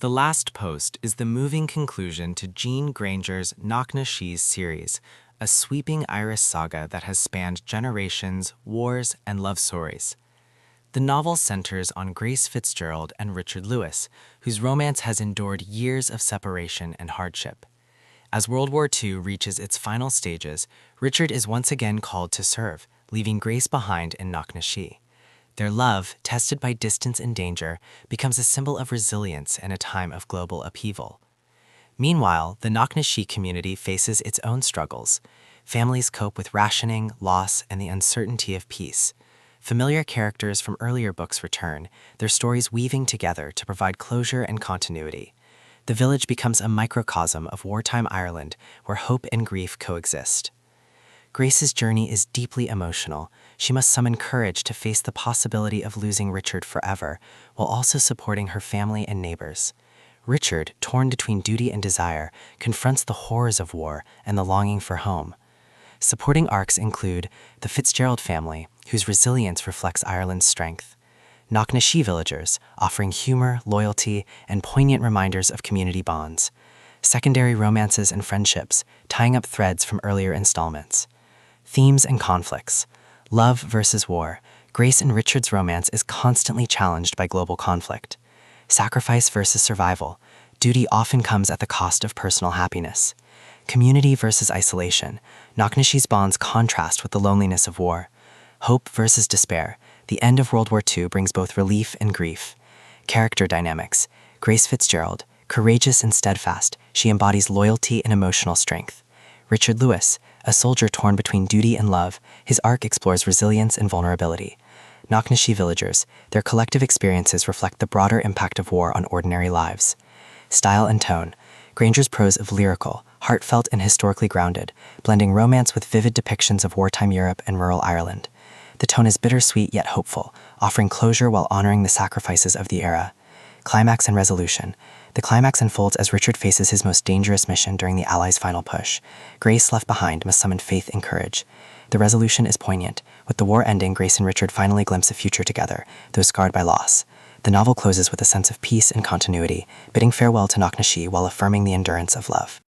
The last post is the moving conclusion to Jean Grainger's Knocknashee series, a sweeping Irish saga that has spanned generations, wars, and love stories. The novel centers on Grace Fitzgerald and Richard Lewis, whose romance has endured years of separation and hardship. As World War II reaches its final stages, Richard is once again called to serve, leaving Grace behind in Knocknashee. Their love, tested by distance and danger, becomes a symbol of resilience in a time of global upheaval. Meanwhile, the Knocknashee community faces its own struggles. Families cope with rationing, loss, and the uncertainty of peace. Familiar characters from earlier books return, their stories weaving together to provide closure and continuity. The village becomes a microcosm of wartime Ireland where hope and grief coexist. Grace's journey is deeply emotional. She must summon courage to face the possibility of losing Richard forever, while also supporting her family and neighbors. Richard, torn between duty and desire, confronts the horrors of war and the longing for home. Supporting arcs include the Fitzgerald family, whose resilience reflects Ireland's strength; Knocknashee villagers, offering humor, loyalty, and poignant reminders of community bonds; secondary romances and friendships, tying up threads from earlier installments. Themes and conflicts. Love versus war. Grace and Richard's romance is constantly challenged by global conflict. Sacrifice versus survival. Duty often comes at the cost of personal happiness. Community versus isolation. Knocknashee's bonds contrast with the loneliness of war. Hope versus despair. The end of World War II brings both relief and grief. Character dynamics. Grace Fitzgerald, courageous and steadfast, she embodies loyalty and emotional strength. Richard Lewis, a soldier torn between duty and love, his arc explores resilience and vulnerability. Knocknashee villagers, their collective experiences reflect the broader impact of war on ordinary lives. Style and tone. Grainger's prose is lyrical, heartfelt, and historically grounded, blending romance with vivid depictions of wartime Europe and rural Ireland. The tone is bittersweet yet hopeful, offering closure while honoring the sacrifices of the era. Climax and resolution. The climax unfolds as Richard faces his most dangerous mission during the Allies' final push. Grace, left behind, must summon faith and courage. The resolution is poignant. With the war ending, Grace and Richard finally glimpse a future together, though scarred by loss. The novel closes with a sense of peace and continuity, bidding farewell to Knocknashee while affirming the endurance of love.